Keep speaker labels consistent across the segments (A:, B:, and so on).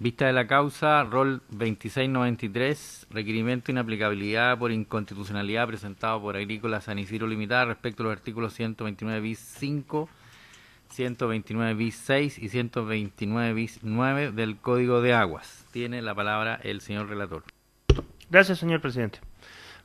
A: Vista de la causa, rol 2693, requerimiento de inaplicabilidad por inconstitucionalidad presentado por Agrícola San Isidro Limitada respecto a los artículos 129 bis 5, 129 bis 6 y 129 bis 9 del Código de Aguas. Tiene la palabra el señor relator.
B: Gracias, señor presidente.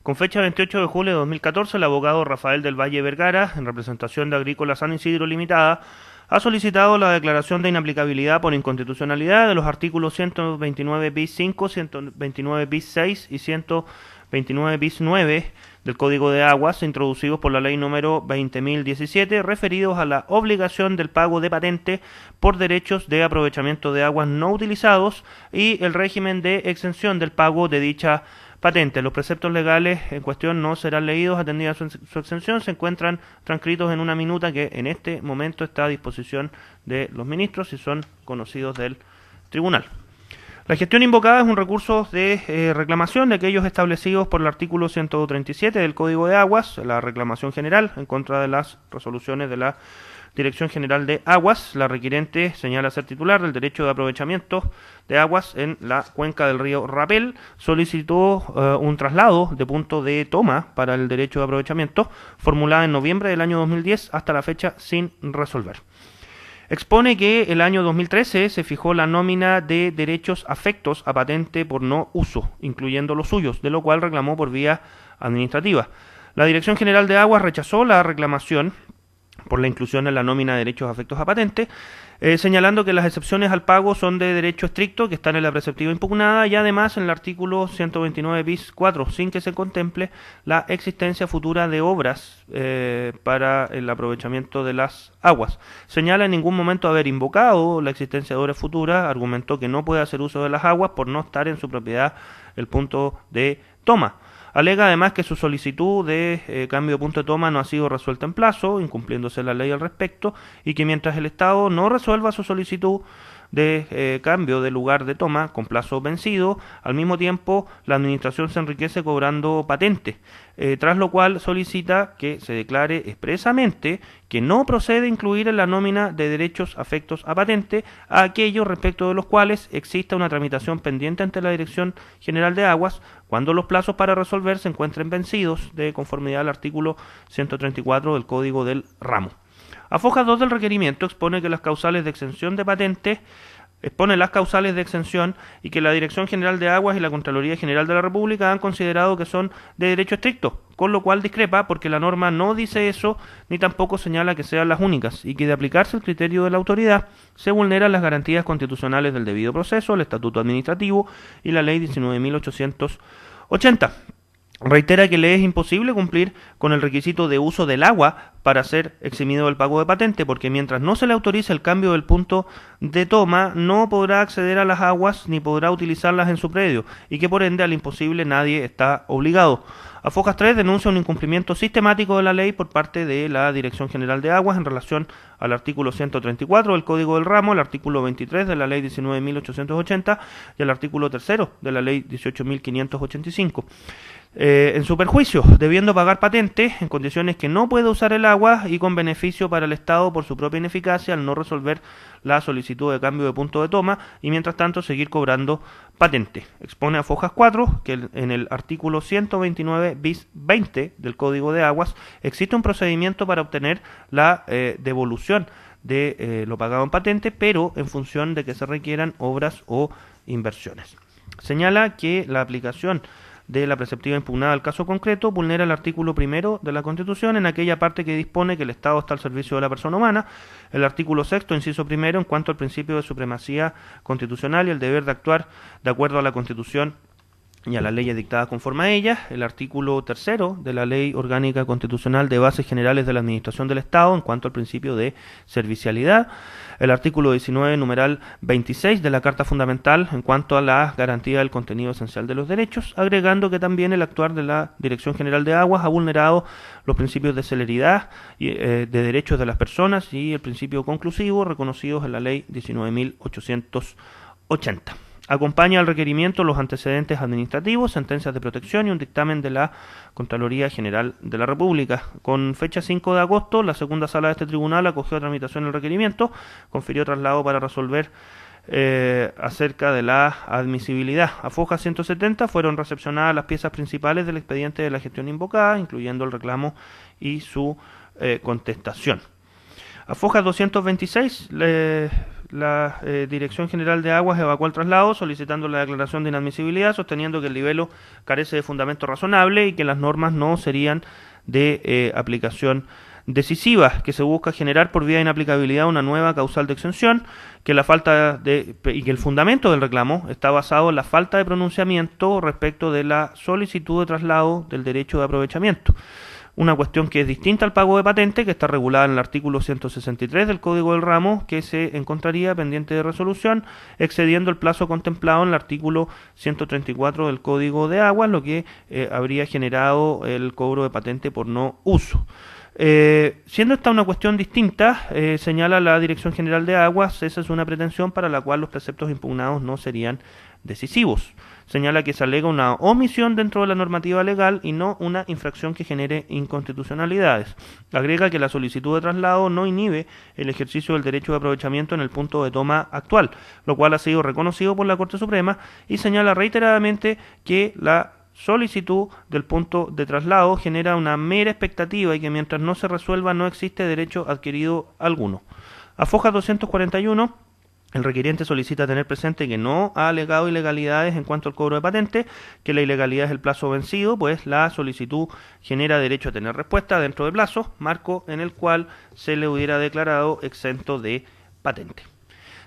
B: Con fecha 28 de julio de 2014, el abogado Rafael del Valle Vergara, en representación de Agrícola San Isidro Limitada, ha solicitado la declaración de inaplicabilidad por inconstitucionalidad de los artículos 129 bis 5, 129 bis 6 y 129 bis 9 del Código de Aguas, introducidos por la ley número 20.017, referidos a la obligación del pago de patente por derechos de aprovechamiento de aguas no utilizados y el régimen de exención del pago de dicha patente. Los preceptos legales en cuestión no serán leídos, atendida su exención, se encuentran transcritos en una minuta que en este momento está a disposición de los ministros y son conocidos del tribunal. La gestión invocada es un recurso de reclamación de aquellos establecidos por el artículo 137 del Código de Aguas, la reclamación general en contra de las resoluciones de la Dirección General de Aguas. La requirente señala ser titular del derecho de aprovechamiento de aguas en la cuenca del río Rapel. Solicitó un traslado de punto de toma para el derecho de aprovechamiento, formulada en noviembre del año 2010 hasta la fecha sin resolver. Expone que el año 2013 se fijó la nómina de derechos afectos a patente por no uso, incluyendo los suyos, de lo cual reclamó por vía administrativa. La Dirección General de Aguas rechazó la reclamación por la inclusión en la nómina de derechos afectos a patente, señalando que las excepciones al pago son de derecho estricto, que están en la preceptiva impugnada, y además en el artículo 129 bis 4, sin que se contemple la existencia futura de obras para el aprovechamiento de las aguas. Señala en ningún momento haber invocado la existencia de obras futuras, argumentó que no puede hacer uso de las aguas por no estar en su propiedad el punto de toma. Alega además que su solicitud de cambio de punto de toma no ha sido resuelta en plazo, incumpliéndose la ley al respecto, y que mientras el Estado no resuelva su solicitud de cambio de lugar de toma con plazo vencido, al mismo tiempo la Administración se enriquece cobrando patente, tras lo cual solicita que se declare expresamente que no procede incluir en la nómina de derechos afectos a patente a aquellos respecto de los cuales exista una tramitación pendiente ante la Dirección General de Aguas cuando los plazos para resolver se encuentren vencidos de conformidad al artículo 134 del Código del Ramo. A foja 2 del requerimiento expone que las causales de exención de patente y que la Dirección General de Aguas y la Contraloría General de la República han considerado que son de derecho estricto, con lo cual discrepa porque la norma no dice eso ni tampoco señala que sean las únicas y que de aplicarse el criterio de la autoridad se vulneran las garantías constitucionales del debido proceso, el Estatuto Administrativo y la Ley 19.880. Reitera que le es imposible cumplir con el requisito de uso del agua para ser eximido del pago de patente, porque mientras no se le autorice el cambio del punto de toma, no podrá acceder a las aguas ni podrá utilizarlas en su predio, y que por ende al imposible nadie está obligado. A Fojas 3 denuncia un incumplimiento sistemático de la ley por parte de la Dirección General de Aguas en relación al artículo 134 del Código del Ramo, el artículo 23 de la Ley 19.880 y el artículo 3 de la Ley 18.585. En su perjuicio, debiendo pagar patente en condiciones que no puede usar el agua y con beneficio para el Estado por su propia ineficacia al no resolver la solicitud de cambio de punto de toma y mientras tanto seguir cobrando patente. Expone a Fojas 4 que en el artículo 129 bis 20 del Código de Aguas existe un procedimiento para obtener la devolución de lo pagado en patente, pero en función de que se requieran obras o inversiones. Señala que la aplicación de la preceptiva impugnada al caso concreto vulnera el artículo 1 de la Constitución en aquella parte que dispone que el Estado está al servicio de la persona humana, el artículo 6, inciso 1, en cuanto al principio de supremacía constitucional y el deber de actuar de acuerdo a la Constitución y a las leyes dictadas conforme a ellas, el artículo 3 de la Ley Orgánica Constitucional de Bases Generales de la Administración del Estado en cuanto al principio de servicialidad, el artículo 19, numeral 26 de la Carta Fundamental en cuanto a la garantía del contenido esencial de los derechos, agregando que también el actuar de la Dirección General de Aguas ha vulnerado los principios de celeridad y de derechos de las personas y el principio conclusivo reconocidos en la Ley 19.880. Acompaña al requerimiento los antecedentes administrativos, sentencias de protección y un dictamen de la Contraloría General de la República. Con fecha 5 de agosto, la segunda sala de este tribunal acogió a tramitación el requerimiento, confirió traslado para resolver acerca de la admisibilidad. A foja 170 fueron recepcionadas las piezas principales del expediente de la gestión invocada, incluyendo el reclamo y su contestación. A foja 226, la Dirección General de Aguas evacuó el traslado solicitando la declaración de inadmisibilidad, sosteniendo que el libelo carece de fundamento razonable y que las normas no serían de aplicación decisiva, que se busca generar por vía de inaplicabilidad una nueva causal de exención, que y que el fundamento del reclamo está basado en la falta de pronunciamiento respecto de la solicitud de traslado del derecho de aprovechamiento. Una cuestión que es distinta al pago de patente, que está regulada en el artículo 163 del Código del Ramo, que se encontraría pendiente de resolución, excediendo el plazo contemplado en el artículo 134 del Código de Aguas, lo que habría generado el cobro de patente por no uso. Siendo esta una cuestión distinta, señala la Dirección General de Aguas, esa es una pretensión para la cual los preceptos impugnados no serían decisivos. Señala que se alega una omisión dentro de la normativa legal y no una infracción que genere inconstitucionalidades. Agrega que la solicitud de traslado no inhibe el ejercicio del derecho de aprovechamiento en el punto de toma actual, lo cual ha sido reconocido por la Corte Suprema, y señala reiteradamente que la solicitud del punto de traslado genera una mera expectativa y que mientras no se resuelva no existe derecho adquirido alguno. A foja 241, el requiriente solicita tener presente que no ha alegado ilegalidades en cuanto al cobro de patente, que la ilegalidad es el plazo vencido, pues la solicitud genera derecho a tener respuesta dentro de plazo, marco en el cual se le hubiera declarado exento de patente.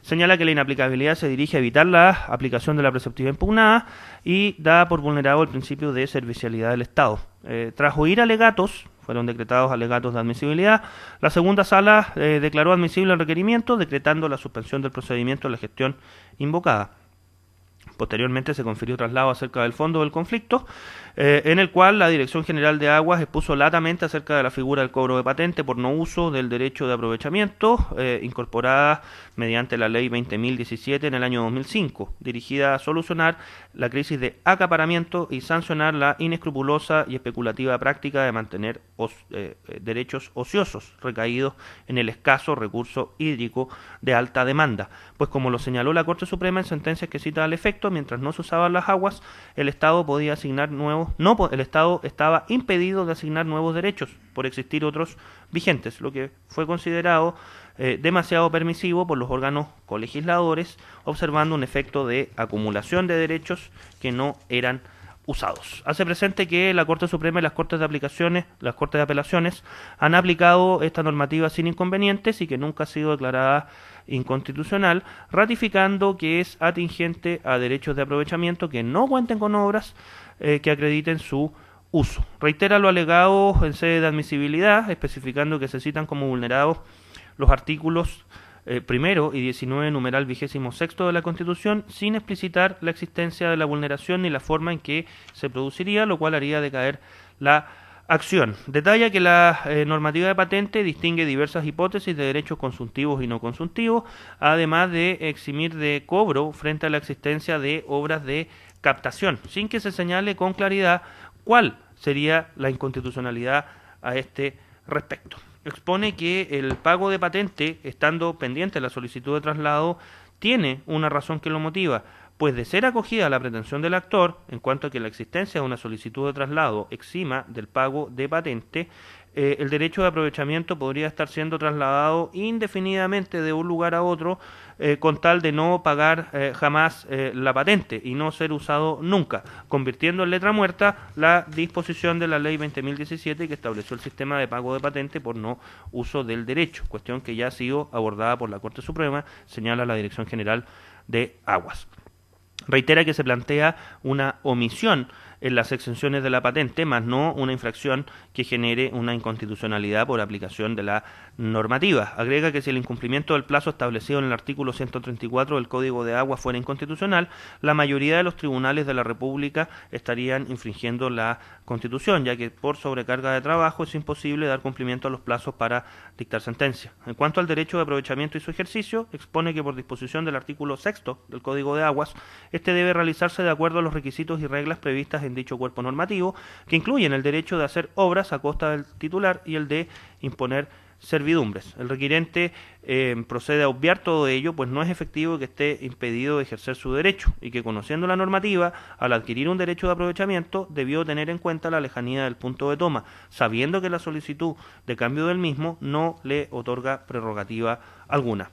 B: Señala que la inaplicabilidad se dirige a evitar la aplicación de la preceptiva impugnada y da por vulnerado el principio de servicialidad del Estado. Tras oír alegatos, fueron decretados alegatos de admisibilidad, la segunda sala declaró admisible el requerimiento, decretando la suspensión del procedimiento de la gestión invocada. Posteriormente se confirió traslado acerca del fondo del conflicto, en el cual la Dirección General de Aguas expuso latamente acerca de la figura del cobro de patente por no uso del derecho de aprovechamiento, incorporada mediante la Ley 20.017 en el año 2005, dirigida a solucionar la crisis de acaparamiento y sancionar la inescrupulosa y especulativa práctica de mantener derechos ociosos recaídos en el escaso recurso hídrico de alta demanda, pues como lo señaló la Corte Suprema en sentencias que cita al efecto, mientras no se usaban las aguas, el Estado podía asignar el Estado estaba impedido de asignar nuevos derechos por existir otros vigentes, lo que fue considerado demasiado permisivo por los órganos colegisladores, observando un efecto de acumulación de derechos que no eran usados. Hace presente que la Corte Suprema y las Cortes de Apelaciones han aplicado esta normativa sin inconvenientes y que nunca ha sido declarada inconstitucional, ratificando que es atingente a derechos de aprovechamiento que no cuenten con obras que acrediten su uso. Reitera lo alegado en sede de admisibilidad, especificando que se citan como vulnerados los artículos primero y 19, numeral 26º de la Constitución, sin explicitar la existencia de la vulneración ni la forma en que se produciría, lo cual haría decaer la acción. Detalla que la normativa de patente distingue diversas hipótesis de derechos consuntivos y no consuntivos, además de eximir de cobro frente a la existencia de obras de captación, sin que se señale con claridad cuál sería la inconstitucionalidad a este respecto. Expone que el pago de patente, estando pendiente la solicitud de traslado, tiene una razón que lo motiva, pues de ser acogida la pretensión del actor, en cuanto a que la existencia de una solicitud de traslado exima del pago de patente, el derecho de aprovechamiento podría estar siendo trasladado indefinidamente de un lugar a otro con tal de no pagar jamás la patente y no ser usado nunca, convirtiendo en letra muerta la disposición de la Ley 20.017 que estableció el sistema de pago de patente por no uso del derecho, cuestión que ya ha sido abordada por la Corte Suprema, señala la Dirección General de Aguas. Reitera que se plantea una omisión en las exenciones de la patente, más no una infracción que genere una inconstitucionalidad por aplicación de la normativa. Agrega que si el incumplimiento del plazo establecido en el artículo 134 del Código de Aguas fuera inconstitucional, la mayoría de los tribunales de la República estarían infringiendo la Constitución, ya que por sobrecarga de trabajo es imposible dar cumplimiento a los plazos para dictar sentencia. En cuanto al derecho de aprovechamiento y su ejercicio, expone que por disposición del artículo 6 del Código de Aguas, este debe realizarse de acuerdo a los requisitos y reglas previstas en dicho cuerpo normativo, que incluyen el derecho de hacer obras a costa del titular y el de imponer servidumbres. El requirente procede a obviar todo ello, pues no es efectivo que esté impedido de ejercer su derecho y que, conociendo la normativa, al adquirir un derecho de aprovechamiento debió tener en cuenta la lejanía del punto de toma, sabiendo que la solicitud de cambio del mismo no le otorga prerrogativa alguna.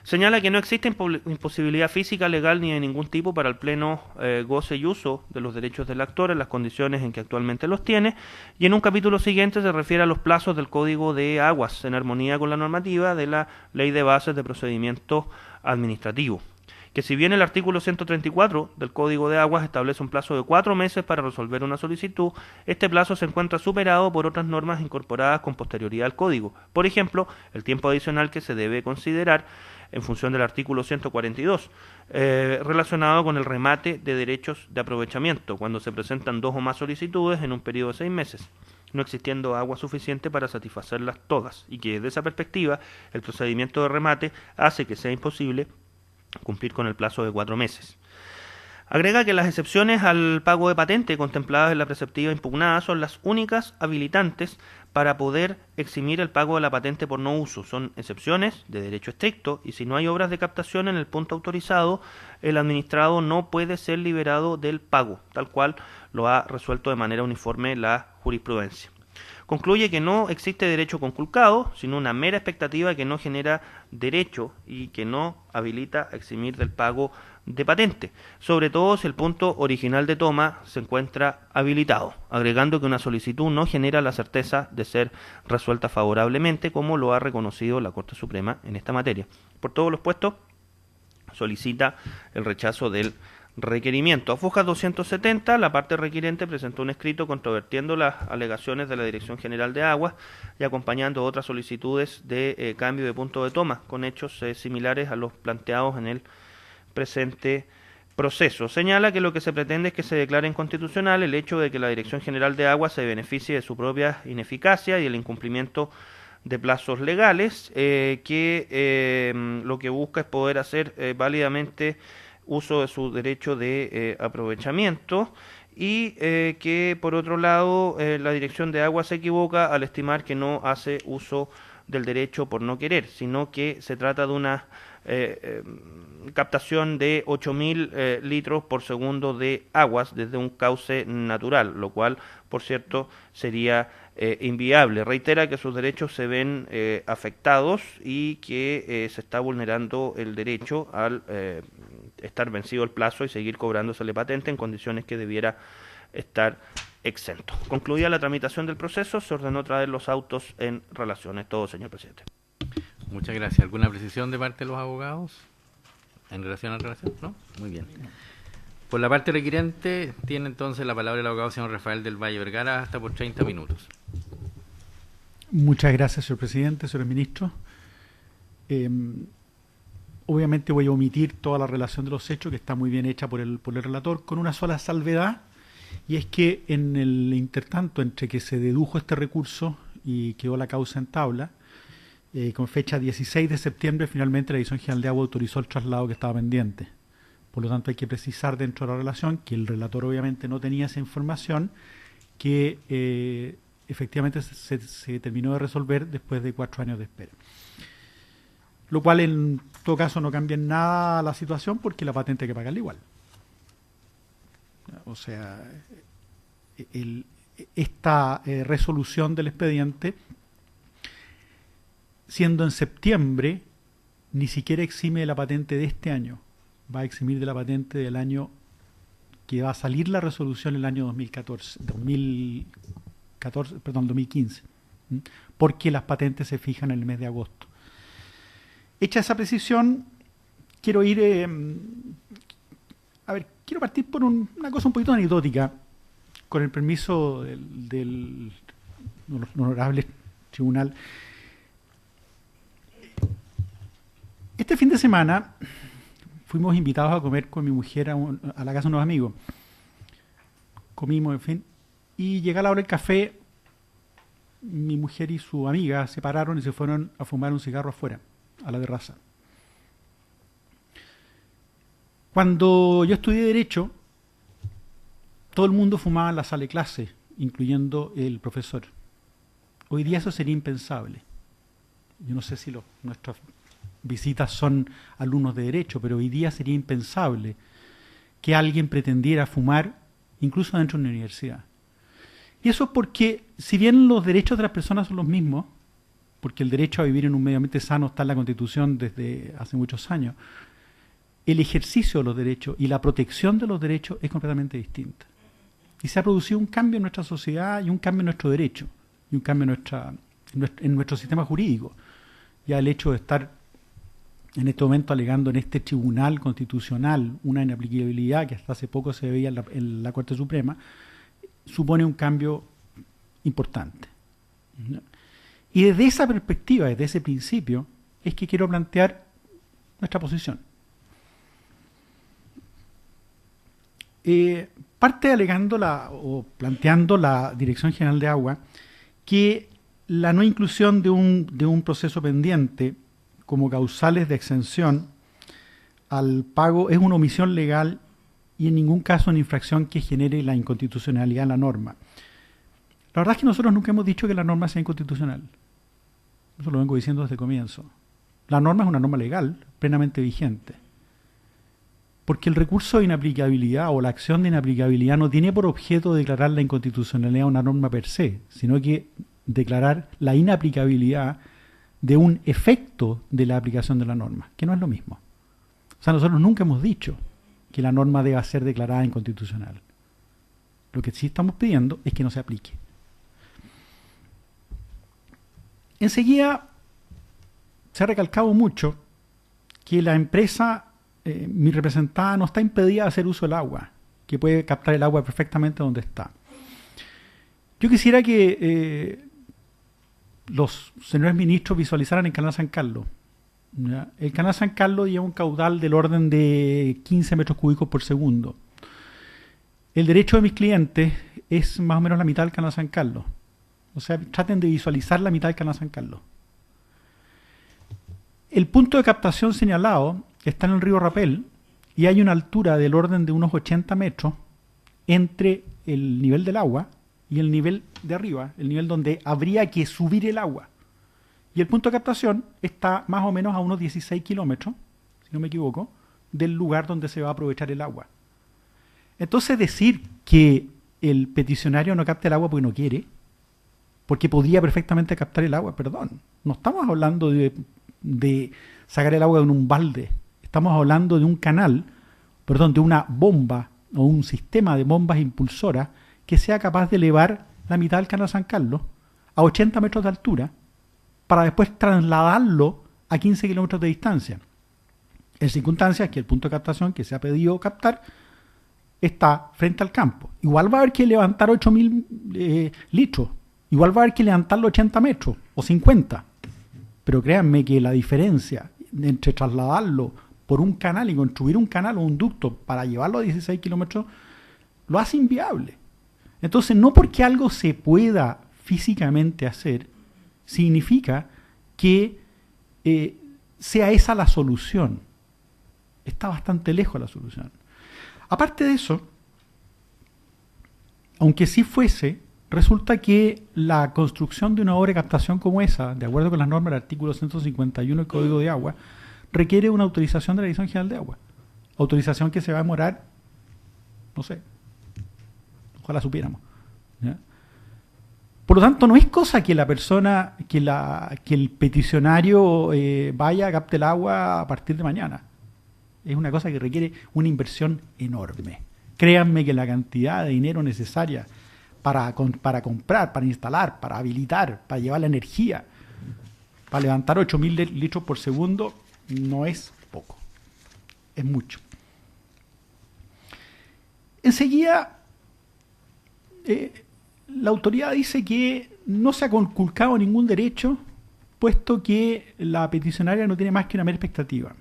B: Señala que no existe imposibilidad física, legal ni de ningún tipo para el pleno goce y uso de los derechos del actor en las condiciones en que actualmente los tiene, y en un capítulo siguiente se refiere a los plazos del Código de Aguas en armonía con la normativa de la Ley de Bases de Procedimiento Administrativo, que si bien el artículo 134 del Código de Aguas establece un plazo de 4 meses para resolver una solicitud, este plazo se encuentra superado por otras normas incorporadas con posterioridad al Código. Por ejemplo, el tiempo adicional que se debe considerar en función del artículo 142, relacionado con el remate de derechos de aprovechamiento, cuando se presentan 2 o más solicitudes en un periodo de 6 meses, no existiendo agua suficiente para satisfacerlas todas, y que desde esa perspectiva el procedimiento de remate hace que sea imposible cumplir con el plazo de 4 meses. Agrega que las excepciones al pago de patente contempladas en la preceptiva impugnada son las únicas habilitantes para poder eximir el pago de la patente por no uso. Son excepciones de derecho estricto y si no hay obras de captación en el punto autorizado, el administrado no puede ser liberado del pago, tal cual lo ha resuelto de manera uniforme la jurisprudencia. Concluye que no existe derecho conculcado, sino una mera expectativa que no genera derecho y que no habilita a eximir del pago de patente, sobre todo si el punto original de toma se encuentra habilitado, agregando que una solicitud no genera la certeza de ser resuelta favorablemente, como lo ha reconocido la Corte Suprema en esta materia. Por todos los puestos, solicita el rechazo del requerimiento. A Fojas 270, la parte requirente presentó un escrito controvertiendo las alegaciones de la Dirección General de Aguas y acompañando otras solicitudes de cambio de punto de toma, con hechos similares a los planteados en el presente proceso. Señala que lo que se pretende es que se declare inconstitucional el hecho de que la Dirección General de Aguas se beneficie de su propia ineficacia y el incumplimiento de plazos legales, que lo que busca es poder hacer válidamente uso de su derecho de aprovechamiento y que por otro lado la Dirección de Aguas se equivoca al estimar que no hace uso del derecho por no querer, sino que se trata de una captación de 8.000 litros por segundo de aguas desde un cauce natural, lo cual, por cierto, sería inviable. Reitera que sus derechos se ven afectados y que se está vulnerando el derecho al estar vencido el plazo y seguir cobrándosele patente en condiciones que debiera estar exento. Concluida la tramitación del proceso, se ordenó traer los autos en relación. Es todo, señor presidente.
A: Muchas gracias. ¿Alguna precisión de parte de los abogados en relación a la relación? ¿No? Muy bien. Por la parte requirente, tiene entonces la palabra el abogado señor Rafael del Valle Vergara, hasta por 30 minutos.
C: Muchas gracias, señor presidente, señor ministro. Obviamente voy a omitir toda la relación de los hechos, que está muy bien hecha por el relator, con una sola salvedad, y es que en el intertanto entre que se dedujo este recurso y quedó la causa en tabla, con fecha 16 de septiembre, finalmente la Dirección General de Agua autorizó el traslado que estaba pendiente. Por lo tanto, hay que precisar dentro de la relación que el relator obviamente no tenía esa información, que efectivamente se terminó de resolver después de 4 años de espera. Lo cual en todo caso no cambia en nada la situación, porque la patente hay que pagarla igual. O sea, esta resolución del expediente, siendo en septiembre, ni siquiera exime de la patente de este año, va a eximir de la patente del año que va a salir la resolución el año 2015, porque las patentes se fijan en el mes de agosto. Hecha esa precisión, quiero quiero partir por una cosa un poquito anecdótica, con el permiso del honorable tribunal. Este fin de semana fuimos invitados a comer con mi mujer a la casa de unos amigos. Comimos, en fin, y llega la hora del café, mi mujer y su amiga se pararon y se fueron a fumar un cigarro afuera, a la terraza. Cuando yo estudié Derecho, todo el mundo fumaba en la sala de clase, incluyendo el profesor. Hoy día eso sería impensable. yo no sé si nuestras visitas son alumnos de derecho, pero hoy día sería impensable que alguien pretendiera fumar incluso dentro de una universidad. Y eso es porque, si bien los derechos de las personas son los mismos, porque el derecho a vivir en un medio ambiente sano está en la Constitución desde hace muchos años, el ejercicio de los derechos y la protección de los derechos es completamente distinta. Y se ha producido un cambio en nuestra sociedad y un cambio en nuestro derecho, y un cambio en nuestro sistema jurídico. Ya el hecho de estar en este momento alegando en este tribunal constitucional una inaplicabilidad que hasta hace poco se veía en la Corte Suprema, supone un cambio importante. Y desde esa perspectiva, desde ese principio, es que quiero plantear nuestra posición. Parte alegando o planteando la Dirección General de Agua que la no inclusión de un proceso pendiente como causales de exención al pago es una omisión legal y en ningún caso una infracción que genere la inconstitucionalidad en la norma. La verdad es que nosotros nunca hemos dicho que la norma sea inconstitucional. Eso lo vengo diciendo desde el comienzo. La norma es una norma legal, plenamente vigente. Porque el recurso de inaplicabilidad o la acción de inaplicabilidad no tiene por objeto declarar la inconstitucionalidad de una norma per se, sino que declarar la inaplicabilidad de un efecto de la aplicación de la norma, que no es lo mismo. O sea, nosotros nunca hemos dicho que la norma deba ser declarada inconstitucional. Lo que sí estamos pidiendo es que no se aplique. Enseguida se ha recalcado mucho que la empresa, mi representada, no está impedida de hacer uso del agua, que puede captar el agua perfectamente donde está. Yo quisiera que los señores ministros visualizaran el canal San Carlos. ¿Ya? El canal San Carlos lleva un caudal del orden de 15 metros cúbicos por segundo. El derecho de mis clientes es más o menos la mitad del canal San Carlos. O sea, traten de visualizar la mitad del canal San Carlos. El punto de captación señalado está en el río Rapel y hay una altura del orden de unos 80 metros entre el nivel del agua y el nivel de arriba, el nivel donde habría que subir el agua. Y el punto de captación está más o menos a unos 16 kilómetros, si no me equivoco, del lugar donde se va a aprovechar el agua. Entonces decir que el peticionario no capta el agua porque no quiere, porque podría perfectamente captar el agua, perdón, no estamos hablando de sacar el agua en un balde, estamos hablando de un canal, de una bomba o un sistema de bombas impulsoras que sea capaz de elevar la mitad del canal San Carlos a 80 metros de altura para después trasladarlo a 15 kilómetros de distancia. En circunstancias que el punto de captación que se ha pedido captar está frente al campo. Igual va a haber que levantar 8.000 litros, igual va a haber que levantarlo 80 metros o 50. Pero créanme que la diferencia entre trasladarlo por un canal y construir un canal o un ducto para llevarlo a 16 kilómetros lo hace inviable. Entonces, no porque algo se pueda físicamente hacer, significa que sea esa la solución. Está bastante lejos la solución. Aparte de eso, aunque sí fuese, resulta que la construcción de una obra de captación como esa, de acuerdo con las normas del artículo 151 del Código de Agua, requiere una autorización de la Dirección General de Agua. Autorización que se va a demorar, no sé, ojalá supiéramos. ¿Ya? Por lo tanto, no es cosa que la persona, que el peticionario vaya, capte el agua a partir de mañana. Es una cosa que requiere una inversión enorme. Créanme que la cantidad de dinero necesaria para comprar, para instalar, para habilitar, para llevar la energía, para levantar 8.000 litros por segundo, no es poco. Es mucho. Enseguida, la autoridad dice que no se ha conculcado ningún derecho, puesto que la peticionaria no tiene más que una mera expectativa.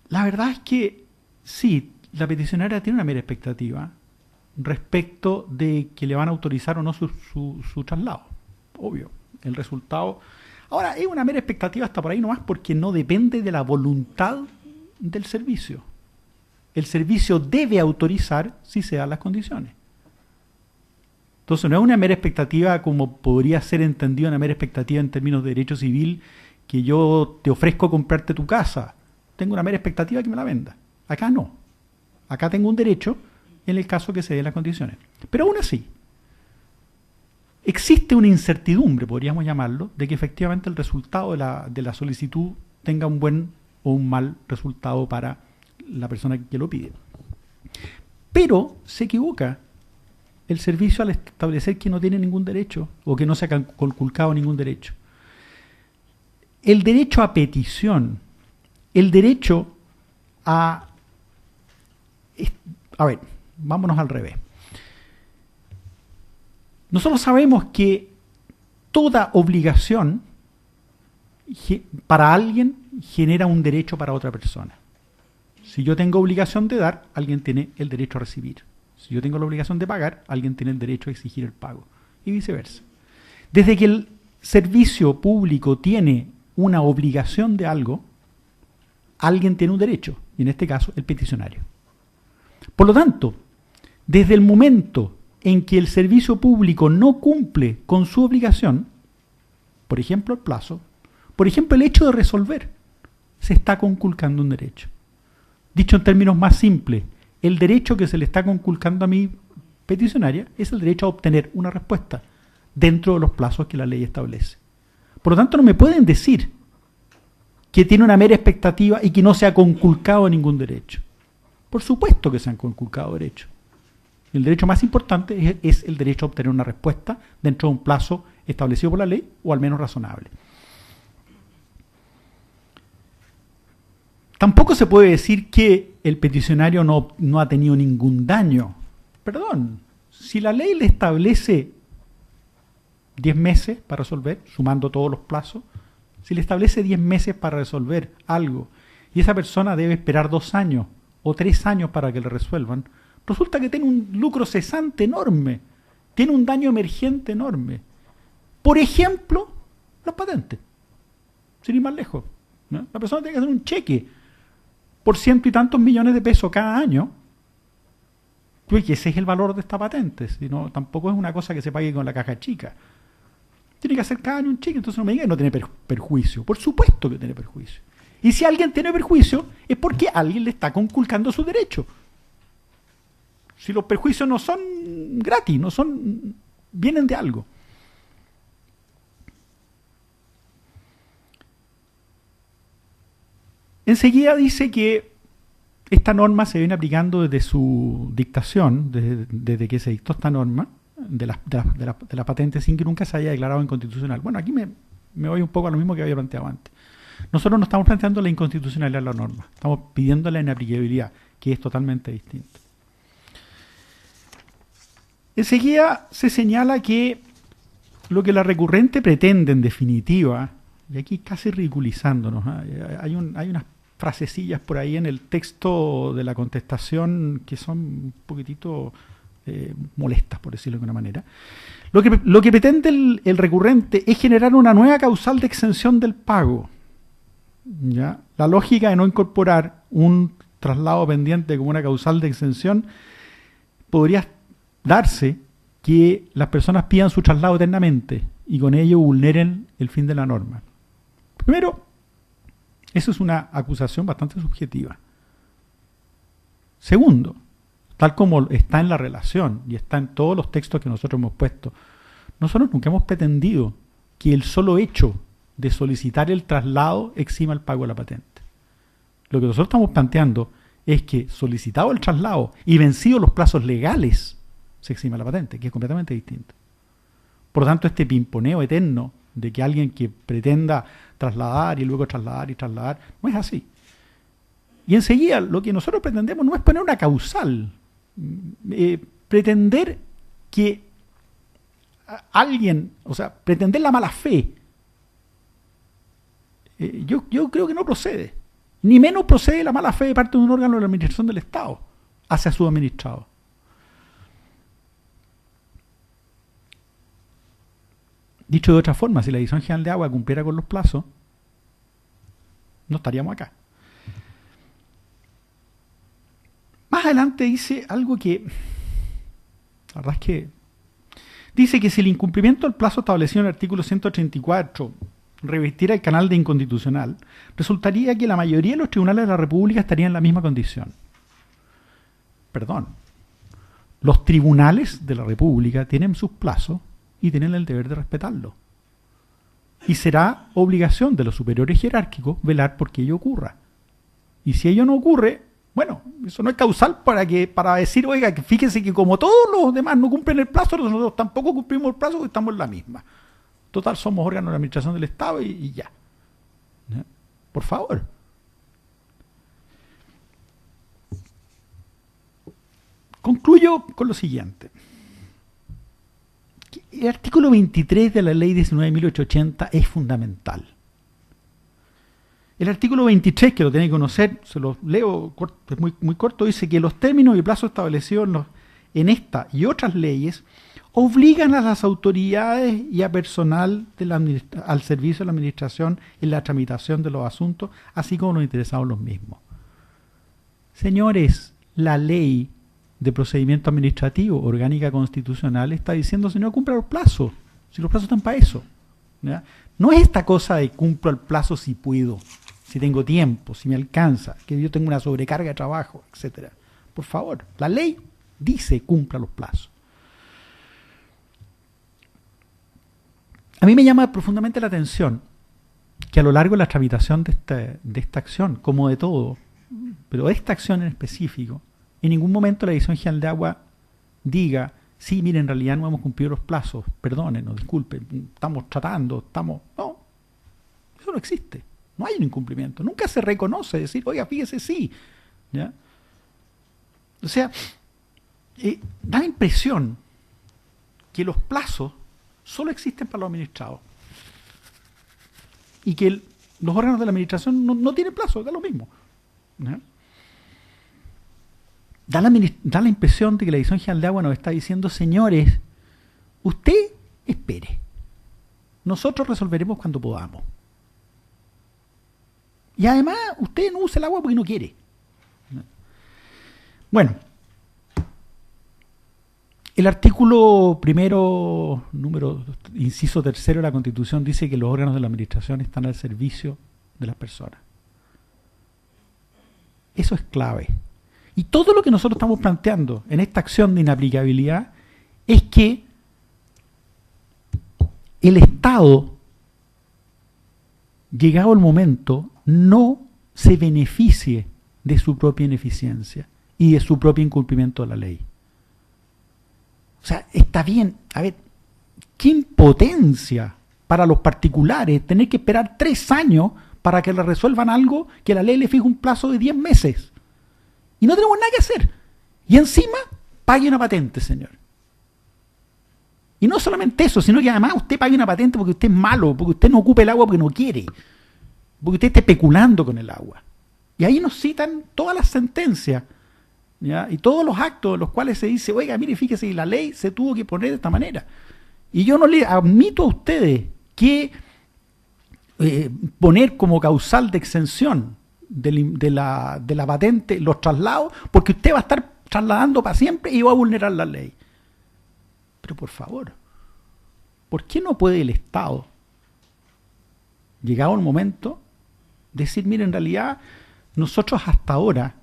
C: La verdad es que sí, la peticionaria tiene una mera expectativa respecto de que le van a autorizar o no su traslado. Obvio, el resultado... Ahora, es una mera expectativa hasta por ahí nomás porque no depende de la voluntad del servicio. El servicio debe autorizar si se dan las condiciones. Entonces no es una mera expectativa como podría ser entendido una mera expectativa en términos de derecho civil, que yo te ofrezco comprarte tu casa. Tengo una mera expectativa que me la venda. Acá no. Acá tengo un derecho en el caso que se den las condiciones. Pero aún así, existe una incertidumbre, podríamos llamarlo, de que efectivamente el resultado de la solicitud tenga un buen o un mal resultado para la persona que lo pide. Pero se equivoca el servicio al establecer que no tiene ningún derecho o que no se ha conculcado ningún derecho. El derecho a petición, el derecho a... A ver, vámonos al revés. Nosotros sabemos que toda obligación para alguien genera un derecho para otra persona. Si yo tengo obligación de dar, alguien tiene el derecho a recibir. Si yo tengo la obligación de pagar, alguien tiene el derecho a exigir el pago. Y viceversa. Desde que el servicio público tiene una obligación de algo, alguien tiene un derecho, y en este caso el peticionario. Por lo tanto, desde el momento en que el servicio público no cumple con su obligación, por ejemplo el plazo, por ejemplo el hecho de resolver, se está conculcando un derecho. Dicho en términos más simples, el derecho que se le está conculcando a mi peticionaria es el derecho a obtener una respuesta dentro de los plazos que la ley establece. Por lo tanto, no me pueden decir que tiene una mera expectativa y que no se ha conculcado ningún derecho. Por supuesto que se han conculcado derechos. El derecho más importante es el derecho a obtener una respuesta dentro de un plazo establecido por la ley o al menos razonable. Tampoco se puede decir que el peticionario no ha tenido ningún daño. Perdón, si la ley le establece 10 meses para resolver, sumando todos los plazos, si le establece 10 meses para resolver algo y esa persona debe esperar 2 años o 3 años para que le resuelvan, resulta que tiene un lucro cesante enorme, tiene un daño emergente enorme. Por ejemplo, las patentes, sin ir más lejos, ¿no? La persona tiene que hacer un cheque por ciento y tantos millones de pesos cada año, pues ese es el valor de esta patente, sino, tampoco es una cosa que se pague con la caja chica. Tiene que hacer cada año un cheque, entonces no me diga que no tiene perjuicio. Por supuesto que tiene perjuicio. Y si alguien tiene perjuicio, es porque alguien le está conculcando su derecho. Si los perjuicios no son gratis, vienen de algo. Enseguida dice que esta norma se viene aplicando desde su dictación, desde que se dictó esta norma de la patente, sin que nunca se haya declarado inconstitucional. Bueno, aquí me voy un poco a lo mismo que había planteado antes. Nosotros no estamos planteando la inconstitucionalidad de la norma, estamos pidiendo la inaplicabilidad, que es totalmente distinto. Enseguida se señala que lo que la recurrente pretende en definitiva, y aquí casi ridiculizándonos, hay unas frasecillas por ahí en el texto de la contestación que son un poquitito molestas, por decirlo de alguna manera. Lo que pretende el recurrente es generar una nueva causal de exención del pago. ¿Ya? La lógica de no incorporar un traslado pendiente como una causal de exención podría darse que las personas pidan su traslado eternamente y con ello vulneren el fin de la norma. Primero, eso es una acusación bastante subjetiva. Segundo, tal como está en la relación y está en todos los textos que nosotros hemos puesto, nosotros nunca hemos pretendido que el solo hecho de solicitar el traslado exima el pago de la patente. Lo que nosotros estamos planteando es que solicitado el traslado y vencidos los plazos legales, se exima la patente, que es completamente distinto. Por lo tanto, este pimponeo eterno de que alguien que pretenda trasladar y luego trasladar y trasladar, no es así. Y enseguida, lo que nosotros pretendemos no es poner una causal, pretender que alguien, o sea, pretender la mala fe, yo creo que no procede. Ni menos procede la mala fe de parte de un órgano de la administración del Estado hacia su administrado. Dicho de otra forma, si la Dirección General de Agua cumpliera con los plazos, no estaríamos acá. Más adelante dice algo que, la verdad es que dice que si el incumplimiento del plazo establecido en el artículo 134 revestiera el canal de inconstitucional, resultaría que la mayoría de los tribunales de la República estarían en la misma condición. Perdón. Los tribunales de la República tienen sus plazos y tienen el deber de respetarlos. Y será obligación de los superiores jerárquicos velar por que ello ocurra. Y si ello no ocurre, bueno, eso no es causal para decir, oiga, que fíjese que como todos los demás no cumplen el plazo, nosotros tampoco cumplimos el plazo porque estamos en la misma. Total, somos órganos de administración del Estado y ya. ¿Ya? Por favor. Concluyo con lo siguiente. El artículo 23 de la ley 19.880 es fundamental. El artículo 23, que lo tenéis que conocer, se lo leo, es muy corto, dice que los términos y plazos establecidos en esta y otras leyes obligan a las autoridades y a personal al servicio de la administración en la tramitación de los asuntos, así como los interesados los mismos. Señores, la ley de procedimiento administrativo orgánica constitucional está diciendo, señor, cumpla los plazos, si los plazos están para eso. ¿Ya? No es esta cosa de cumplo el plazo si puedo, si tengo tiempo, si me alcanza, que yo tengo una sobrecarga de trabajo, etcétera. Por favor, la ley dice cumpla los plazos. A mí me llama profundamente la atención que a lo largo de la tramitación de esta acción, como de todo, pero de esta acción en específico, en ningún momento la Dirección General de Agua diga, sí, mire, en realidad no hemos cumplido los plazos, perdónenos, disculpen, estamos tratando, No, eso no existe, no hay un incumplimiento, nunca se reconoce decir, oiga, fíjese, sí. ¿Ya? O sea, da la impresión que los plazos solo existen para los administrados y que los órganos de la administración no tienen plazo, da lo mismo. ¿Ya? Da la impresión de que la Dirección General de Agua nos está diciendo, señores, usted espere, nosotros resolveremos cuando podamos. Y además, usted no usa el agua porque no quiere. Bueno, el artículo primero, inciso tercero de la Constitución dice que los órganos de la administración están al servicio de las personas. Eso es clave. Y todo lo que nosotros estamos planteando en esta acción de inaplicabilidad es que el Estado, llegado el momento, no se beneficie de su propia ineficiencia y de su propio incumplimiento de la ley. O sea, está bien, a ver, qué impotencia para los particulares tener que esperar 3 años para que le resuelvan algo que la ley le fija un plazo de 10 meses. Y no tenemos nada que hacer. Y encima, pague una patente, señor. Y no solamente eso, sino que además usted pague una patente porque usted es malo, porque usted no ocupa el agua porque no quiere, porque usted está especulando con el agua. Y ahí nos citan todas las sentencias, ¿ya? Y todos los actos en los cuales se dice, oiga, mire, fíjese, la ley se tuvo que poner de esta manera. Y yo no le admito a ustedes que poner como causal de exención de la patente los traslados, porque usted va a estar trasladando para siempre y va a vulnerar la ley. Pero por favor, ¿por qué no puede el Estado, llegado el momento, decir, mire, en realidad nosotros hasta ahora,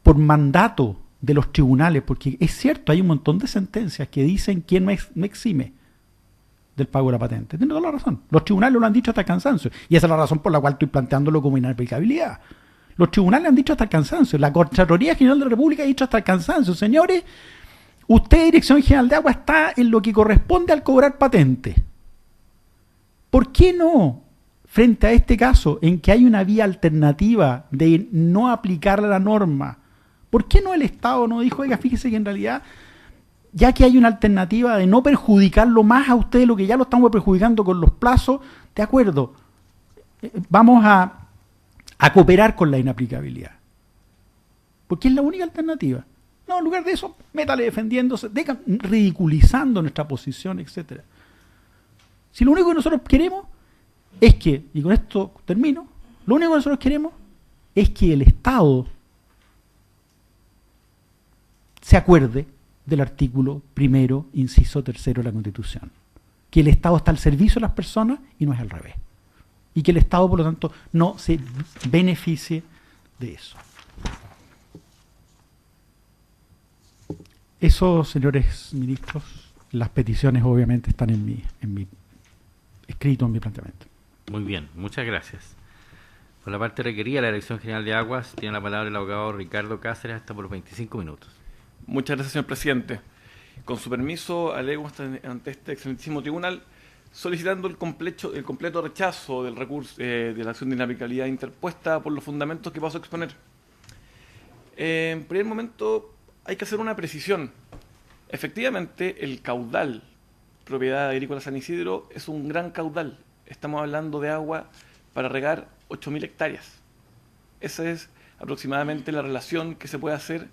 C: por mandato de los tribunales, porque es cierto, hay un montón de sentencias que dicen quién me exime del pago de la patente. Tiene toda la razón. Los tribunales lo han dicho hasta el cansancio. Y esa es la razón por la cual estoy planteándolo como inaplicabilidad. Los tribunales han dicho hasta el cansancio. La Contraloría General de la República ha dicho hasta el cansancio. Señores, usted, Dirección General de Agua, está en lo que corresponde al cobrar patente. ¿Por qué no, frente a este caso, en que hay una vía alternativa de no aplicar la norma, por qué no el Estado no dijo, oiga, fíjese que en realidad, ya que hay una alternativa de no perjudicarlo más a usted de lo que ya lo estamos perjudicando con los plazos, de acuerdo, vamos a cooperar con la inaplicabilidad? Porque es la única alternativa. No, en lugar de eso, métale defendiéndose, ridiculizando nuestra posición, etcétera. Si lo único que nosotros queremos es que, y con esto termino, lo único que nosotros queremos es que el Estado se acuerde del artículo 1º, inciso 3º de la Constitución. Que el Estado está al servicio de las personas y no es al revés. Y que el Estado, por lo tanto, no se beneficie de eso. Eso, señores ministros, las peticiones obviamente están en mi escrito, en mi planteamiento.
A: Muy bien, muchas gracias. Por la parte requerida, la Dirección General de Aguas tiene la palabra el abogado Ricardo Cáceres hasta por 25 minutos.
D: Muchas gracias, señor presidente. Con su permiso, alego ante este excelentísimo tribunal solicitando el completo rechazo del recurso de la acción de inaplicabilidad interpuesta por los fundamentos que paso a exponer. En primer momento, hay que hacer una precisión. Efectivamente, el caudal propiedad agrícola San Isidro es un gran caudal. Estamos hablando de agua para regar 8.000 hectáreas. Esa es aproximadamente la relación que se puede hacer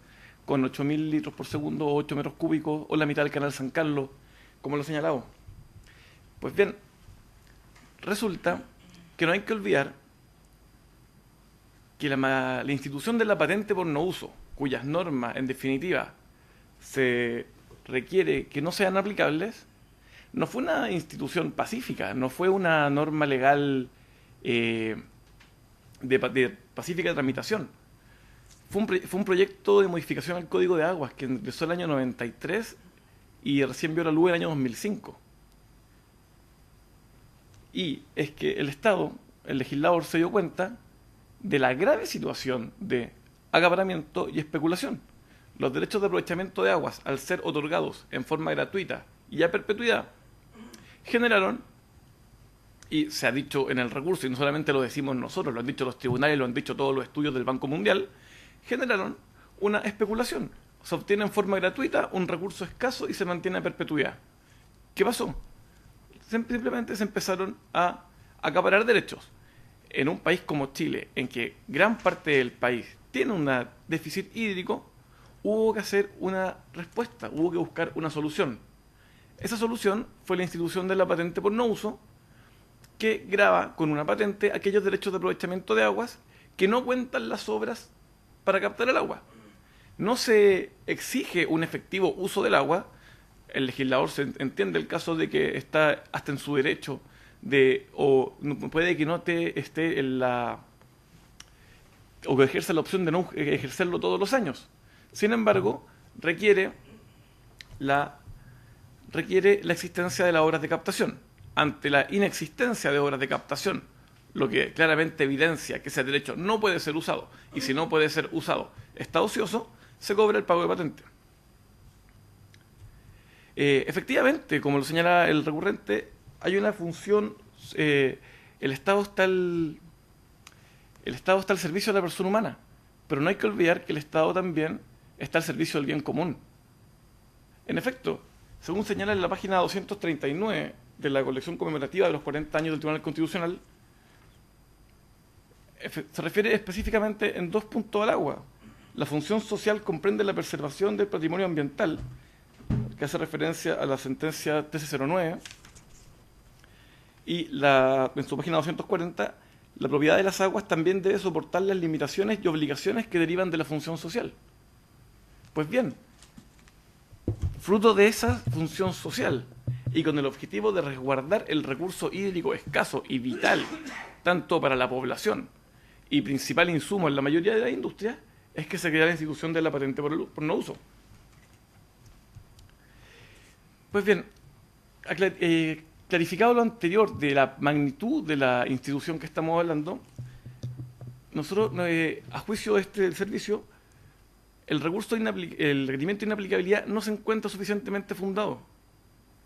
D: con 8.000 litros por segundo o 8 metros cúbicos o la mitad del canal San Carlos, como lo he señalado. Pues bien, resulta que no hay que olvidar que la institución de la patente por no uso, cuyas normas, en definitiva, se requiere que no sean aplicables, no fue una institución pacífica, no fue una norma legal de pacífica tramitación. Fue un proyecto de modificación al Código de Aguas que empezó el año 93 y recién vio la luz el año 2005. Y es que el Estado, el legislador, se dio cuenta de la grave situación de acaparamiento y especulación. Los derechos de aprovechamiento de aguas, al ser otorgados en forma gratuita y a perpetuidad, generaron, y se ha dicho en el recurso, y no solamente lo decimos nosotros, lo han dicho los tribunales, lo han dicho todos los estudios del Banco Mundial, generaron una especulación. Se obtiene en forma gratuita un recurso escaso y se mantiene a perpetuidad. ¿Qué pasó? Simplemente se empezaron a acaparar derechos. En un país como Chile, en que gran parte del país tiene un déficit hídrico, hubo que hacer una respuesta, hubo que buscar una solución. Esa solución fue la institución de la patente por no uso, que grava con una patente aquellos derechos de aprovechamiento de aguas que no cuentan las obras para captar el agua. No se exige un efectivo uso del agua. El legislador se entiende el caso de que está hasta en su derecho de, o puede que no esté en la, o que ejerza la opción de no ejercerlo todos los años. Sin embargo, requiere la existencia de las obras de captación. Ante la inexistencia de obras de captación, lo que claramente evidencia que ese derecho no puede ser usado, y si no puede ser usado está ocioso, se cobra el pago de patente. Efectivamente, como lo señala el recurrente, hay una función, el Estado está al servicio de la persona humana, pero no hay que olvidar que el Estado también está al servicio del bien común. En efecto, según señala en la página 239 de la colección conmemorativa de los 40 años del Tribunal Constitucional, se refiere específicamente en 2 puntos al agua. La función social comprende la preservación del patrimonio ambiental, que hace referencia a la sentencia 1309, y en su página 240, la propiedad de las aguas también debe soportar las limitaciones y obligaciones que derivan de la función social. Pues bien, fruto de esa función social y con el objetivo de resguardar el recurso hídrico escaso y vital, tanto para la población y principal insumo en la mayoría de las industrias, es que se crea la institución de la patente por no uso. Pues bien, clarificado lo anterior de la magnitud de la institución que estamos hablando, nosotros, a juicio de este servicio, el requerimiento de inaplicabilidad no se encuentra suficientemente fundado,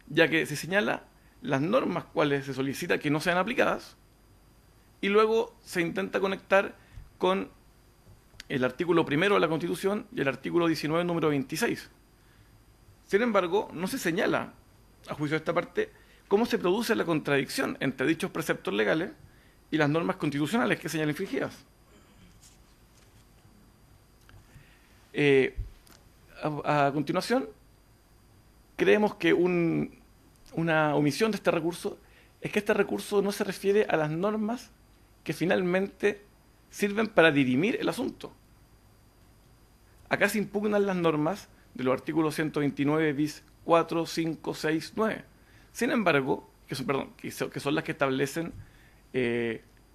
D: ya que se señala las normas cuales se solicita que no sean aplicadas y luego se intenta conectar con el artículo 1 de la Constitución y el artículo 19, número 26. Sin embargo, no se señala, a juicio de esta parte, cómo se produce la contradicción entre dichos preceptos legales y las normas constitucionales que señalan infringidas. A continuación, creemos que una omisión de este recurso es que este recurso no se refiere a las normas que finalmente sirven para dirimir el asunto. Acá se impugnan las normas de los artículos 129 bis 4, 5, 6, 9. Sin embargo, que son las que establecen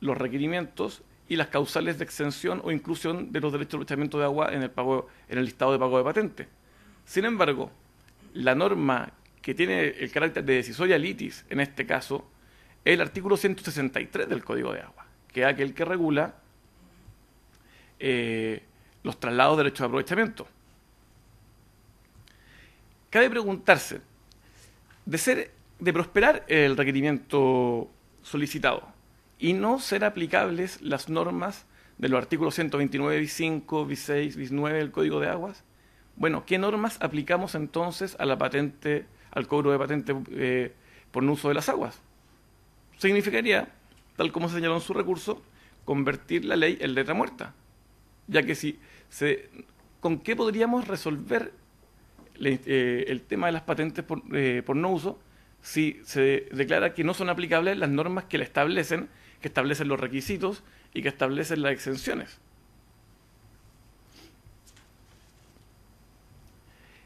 D: los requerimientos y las causales de exención o inclusión de los derechos de aprovechamiento de agua en el listado de pago de patente. Sin embargo, la norma que tiene el carácter de decisoria litis, en este caso, es el artículo 163 del Código de Agua, que es aquel que regula los traslados de derechos de aprovechamiento. Cabe preguntarse, de prosperar el requerimiento solicitado y no ser aplicables las normas de los artículos 129 bis 5, bis 6, bis 9 del Código de Aguas, bueno, ¿qué normas aplicamos entonces a la patente, al cobro de patente por no uso de las aguas? Significaría, tal como se señaló en su recurso, convertir la ley en letra muerta, ya que ¿con qué podríamos resolver el tema de las patentes por no uso si se declara que no son aplicables las normas que establecen los requisitos y que establecen las exenciones?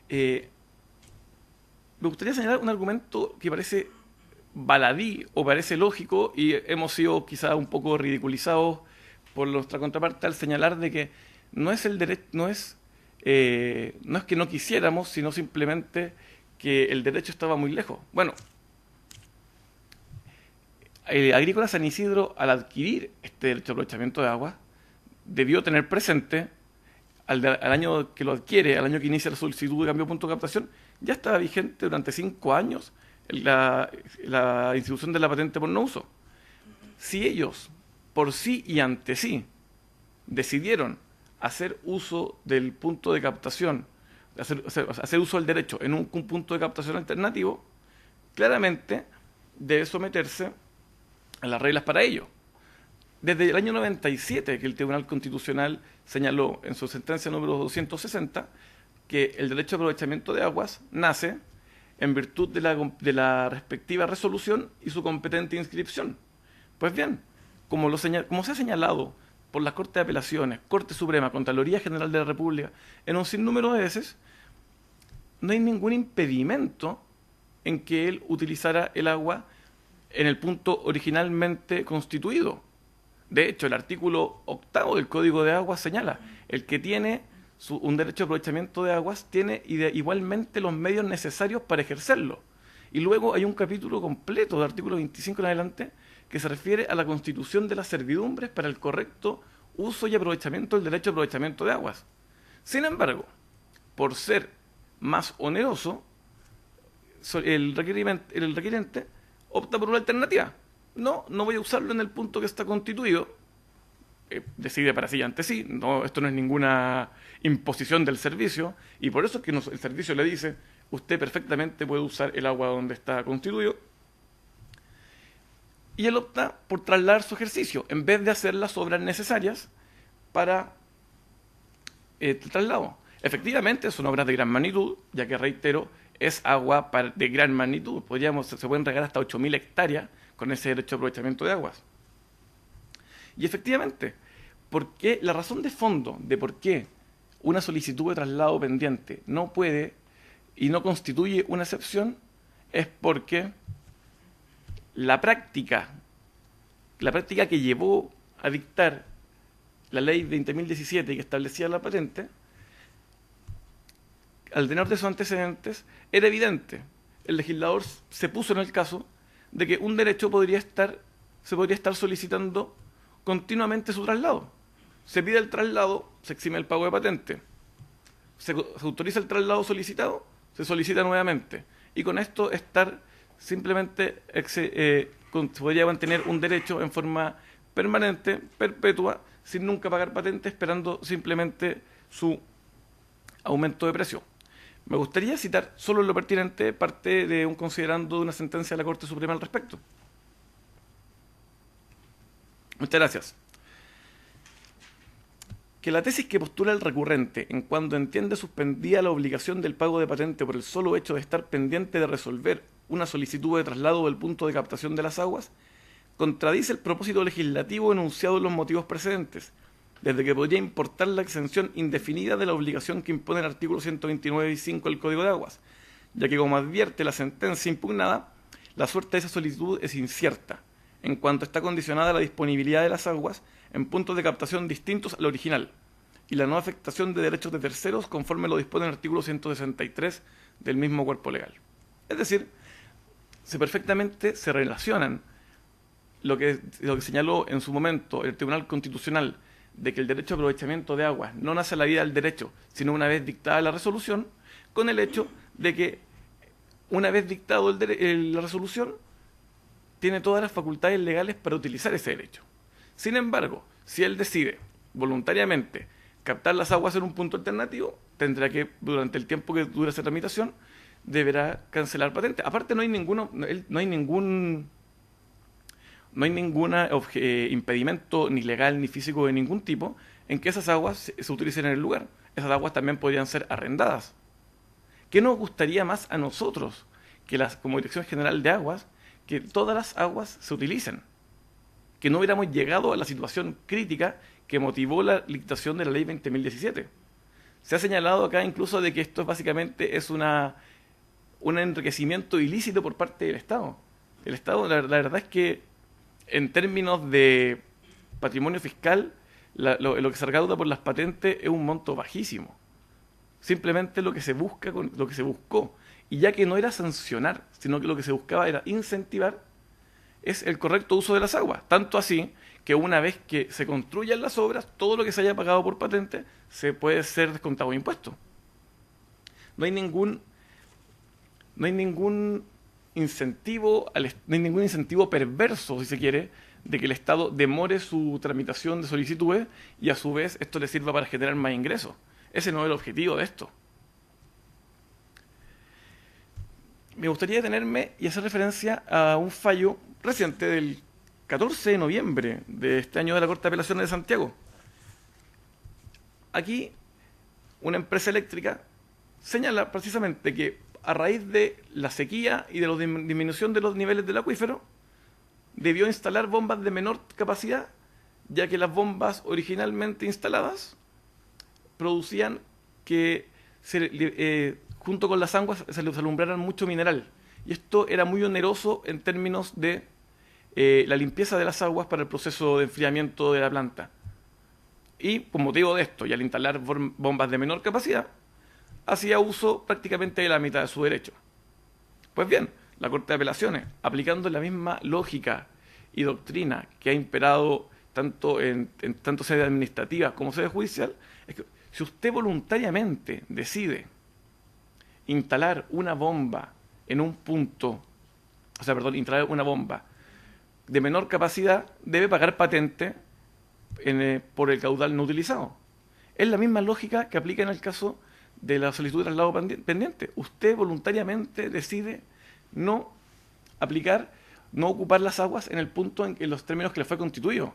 D: Me gustaría señalar un argumento que parece baladí o parece lógico, y hemos sido quizá un poco ridiculizados por nuestra contraparte al señalar de que no es que no quisiéramos, sino simplemente que el derecho estaba muy lejos. Bueno, Agrícola San Isidro, al adquirir este derecho de aprovechamiento de agua, debió tener presente al año que lo adquiere, al año que inicia la solicitud de cambio de punto de captación, ya estaba vigente durante 5 años la institución de la patente por no uso. Si ellos, por sí y ante sí, decidieron hacer uso del punto de captación, hacer uso del derecho en un punto de captación alternativo, claramente debe someterse a las reglas para ello. Desde el año 97, que el Tribunal Constitucional señaló en su sentencia número 260 que el derecho de aprovechamiento de aguas nace en virtud de la respectiva resolución y su competente inscripción. Pues bien, como se ha señalado por la Corte de Apelaciones, Corte Suprema, Contraloría General de la República, en un sinnúmero de veces, no hay ningún impedimento en que él utilizara el agua en el punto originalmente constituido. De hecho, el artículo 8 del Código de Aguas señala: el que tiene un derecho de aprovechamiento de aguas tiene igualmente los medios necesarios para ejercerlo. Y luego hay un capítulo completo, del artículo 25 en adelante, que se refiere a la constitución de las servidumbres para el correcto uso y aprovechamiento del derecho de aprovechamiento de aguas. Sin embargo, por ser más oneroso, el requiriente opta por una alternativa. No voy a usarlo en el punto que está constituido. Decide para sí y ante sí. Esto no es ninguna imposición del servicio, y por eso es que el servicio le dice: usted perfectamente puede usar el agua donde está constituido. Y él opta por trasladar su ejercicio, en vez de hacer las obras necesarias para el traslado. Efectivamente, son obras de gran magnitud, ya que, reitero, es agua de gran magnitud. Se pueden regar hasta 8.000 hectáreas con ese derecho de aprovechamiento de aguas. Y efectivamente, la razón de fondo de por qué una solicitud de traslado pendiente no puede y no constituye una excepción es porque la práctica que llevó a dictar la ley 20.017 que establecía la patente, al tener de esos antecedentes, era evidente. El legislador se puso en el caso de que un derecho se podría estar solicitando continuamente su traslado. Se pide el traslado, se exime el pago de patente. Se autoriza el traslado solicitado, se solicita nuevamente. Y con esto simplemente se podría mantener un derecho en forma permanente, perpetua, sin nunca pagar patente, esperando simplemente su aumento de precio. Me gustaría citar solo en lo pertinente parte de un considerando de una sentencia de la Corte Suprema al respecto. Muchas gracias. Que la tesis que postula el recurrente, en cuanto entiende suspendida la obligación del pago de patente por el solo hecho de estar pendiente de resolver una solicitud de traslado del punto de captación de las aguas, contradice el propósito legislativo enunciado en los motivos precedentes, desde que podría importar la exención indefinida de la obligación que impone el artículo 129.5 del Código de Aguas, ya que, como advierte la sentencia impugnada, la suerte de esa solicitud es incierta, en cuanto está condicionada a la disponibilidad de las aguas en puntos de captación distintos al original, y la no afectación de derechos de terceros conforme lo dispone el artículo 163 del mismo cuerpo legal. Es decir, perfectamente se relacionan lo que señaló en su momento el Tribunal Constitucional de que el derecho a aprovechamiento de aguas no nace a la vida del derecho, sino una vez dictada la resolución, con el hecho de que una vez dictado la resolución, tiene todas las facultades legales para utilizar ese derecho. Sin embargo, si él decide voluntariamente captar las aguas en un punto alternativo, tendrá que, durante el tiempo que dura esa tramitación, deberá cancelar patente. Aparte, no hay ningún impedimento ni legal ni físico de ningún tipo en que esas aguas se utilicen en el lugar. Esas aguas también podrían ser arrendadas. ¿Qué nos gustaría más a nosotros que como Dirección General de Aguas, que todas las aguas se utilicen? Que no hubiéramos llegado a la situación crítica que motivó la dictación de la Ley 20.017. Se ha señalado acá incluso de que esto básicamente es un enriquecimiento ilícito por parte del Estado. El Estado, la verdad es que en términos de patrimonio fiscal, lo que se recauda por las patentes es un monto bajísimo. Simplemente lo que se buscó, y ya que no era sancionar, sino que lo que se buscaba era incentivar, es el correcto uso de las aguas. Tanto así que una vez que se construyan las obras, todo lo que se haya pagado por patente se puede ser descontado de impuestos. No hay ningún incentivo perverso, si se quiere, de que el Estado demore su tramitación de solicitudes y a su vez esto le sirva para generar más ingresos. Ese no es el objetivo de esto. Me gustaría detenerme y hacer referencia a un fallo reciente del 14 de noviembre de este año de la Corte de Apelaciones de Santiago. Aquí, una empresa eléctrica señala precisamente que a raíz de la sequía y de la disminución de los niveles del acuífero, debió instalar bombas de menor capacidad, ya que las bombas originalmente instaladas producían que junto con las aguas se les alumbraran mucho mineral. Y esto era muy oneroso en términos de la limpieza de las aguas para el proceso de enfriamiento de la planta. Y por motivo de esto, y al instalar bombas de menor capacidad, hacía uso prácticamente de la mitad de su derecho. Pues bien, la Corte de Apelaciones, aplicando la misma lógica y doctrina que ha imperado tanto en sede administrativa como sede judicial, es que si usted voluntariamente decide instalar una bomba en un punto, instalar una bomba de menor capacidad, debe pagar patente por el caudal no utilizado. Es la misma lógica que aplica en el caso de la solicitud de traslado pendiente. Usted voluntariamente decide no ocupar las aguas en el punto en los términos que le fue constituido.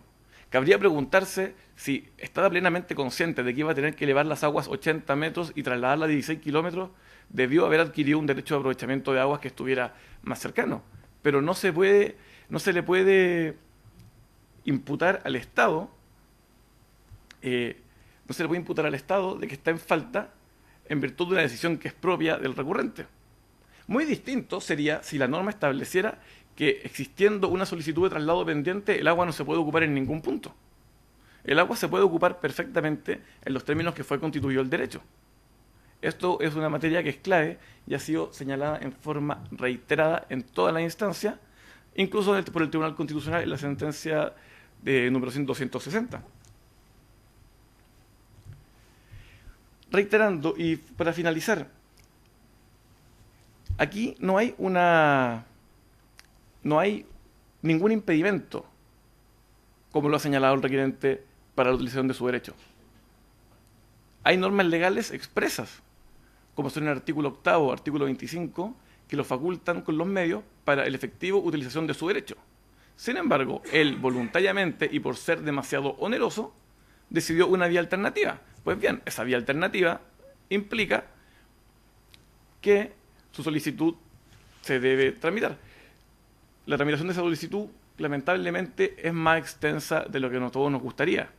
D: Cabría preguntarse si estaba plenamente consciente de que iba a tener que elevar las aguas 80 metros y trasladarlas a 16 kilómetros, debió haber adquirido un derecho de aprovechamiento de aguas que estuviera más cercano. Pero no se le puede imputar al Estado, de que está en falta en virtud de una decisión que es propia del recurrente. Muy distinto sería si la norma estableciera que, existiendo una solicitud de traslado pendiente, el agua no se puede ocupar en ningún punto. El agua se puede ocupar perfectamente en los términos que fue constituido el derecho. Esto es una materia que es clave y ha sido señalada en forma reiterada en toda la instancia, incluso por el Tribunal Constitucional en la sentencia de número 260. Reiterando, y para finalizar, aquí no hay ningún impedimento, como lo ha señalado el requerente, para la utilización de su derecho. Hay normas legales expresas, como son el artículo 8º, artículo 25, que lo facultan con los medios para el efectivo utilización de su derecho. Sin embargo, él voluntariamente y por ser demasiado oneroso, decidió una vía alternativa. Pues bien, esa vía alternativa implica que su solicitud se debe tramitar. La tramitación de esa solicitud, lamentablemente, es más extensa de lo que todos nos gustaría.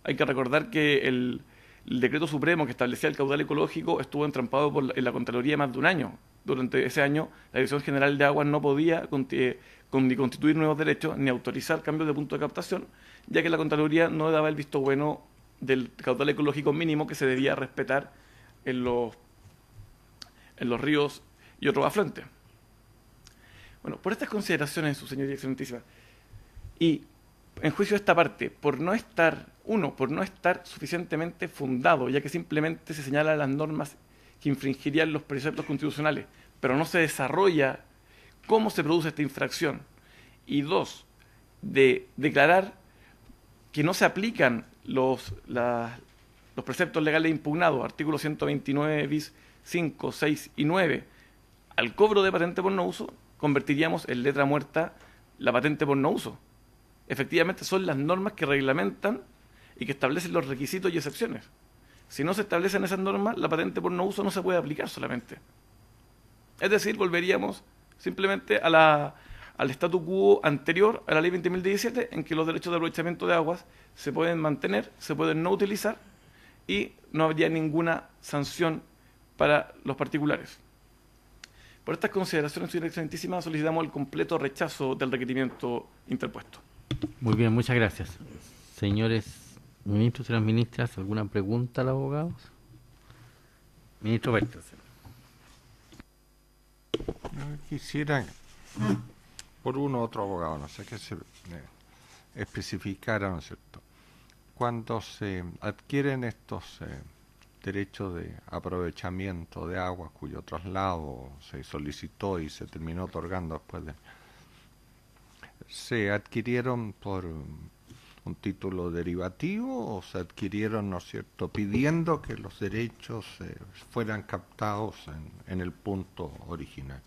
D: Hay que recordar que el decreto supremo que establecía el caudal ecológico estuvo entrampado en la Contraloría más de un año. Durante ese año, la Dirección General de Aguas no podía ni constituir nuevos derechos ni autorizar cambios de punto de captación, ya que la Contraloría no daba el visto bueno del caudal ecológico mínimo que se debía respetar en los ríos y otros afluentes. Bueno, por estas consideraciones, su señoría excelentísima, y en juicio de esta parte, por no estar suficientemente fundado, ya que simplemente se señalan las normas que infringirían los preceptos constitucionales, pero no se desarrolla cómo se produce esta infracción. Y dos, de declarar que no se aplican los preceptos legales impugnados, artículos 129 bis 5, 6 y 9, al cobro de patente por no uso, convertiríamos en letra muerta la patente por no uso. Efectivamente son las normas que reglamentan y que establecen los requisitos y excepciones. Si no se establecen esas normas, la patente por no uso no se puede aplicar solamente. Es decir, volveríamos simplemente al statu quo anterior a la ley 20.017, en que los derechos de aprovechamiento de aguas se pueden mantener, se pueden no utilizar y no habría ninguna sanción para los particulares. Por estas consideraciones, señora excelentísima, solicitamos el completo rechazo del requerimiento interpuesto.
A: Muy bien, muchas gracias. Señores ministros y señoras ministras, ¿alguna pregunta al abogado? Ministro Bertels.
E: Quisiera, por uno u otro abogado, no sé, que se especificara, ¿no es cierto? Cuando se adquieren estos derechos de aprovechamiento de agua cuyo traslado se solicitó y se terminó otorgando después de... ¿Se adquirieron por un título derivativo o se adquirieron, ¿no es cierto?, pidiendo que los derechos fueran captados en el punto original?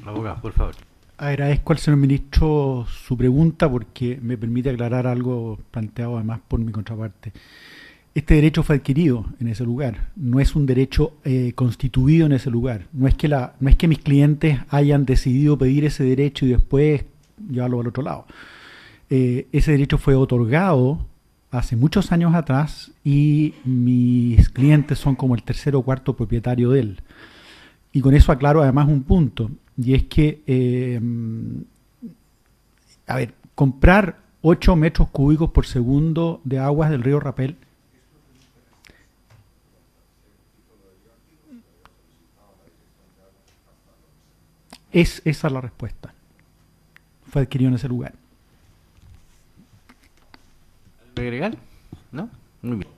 A: Abogado, por favor.
C: Agradezco al señor ministro su pregunta porque me permite aclarar algo planteado además por mi contraparte. Este derecho fue adquirido en ese lugar, no es un derecho constituido en ese lugar. No es que mis clientes hayan decidido pedir ese derecho y después llevarlo al otro lado. Ese derecho fue otorgado hace muchos años atrás y mis clientes son como el tercer o cuarto propietario de él. Y con eso aclaro además un punto, y es que, comprar 8 metros cúbicos por segundo de aguas del río Rapel esa es la respuesta. Fue adquirido en ese lugar.
A: ¿Algo agregar? ¿No? Muy bien.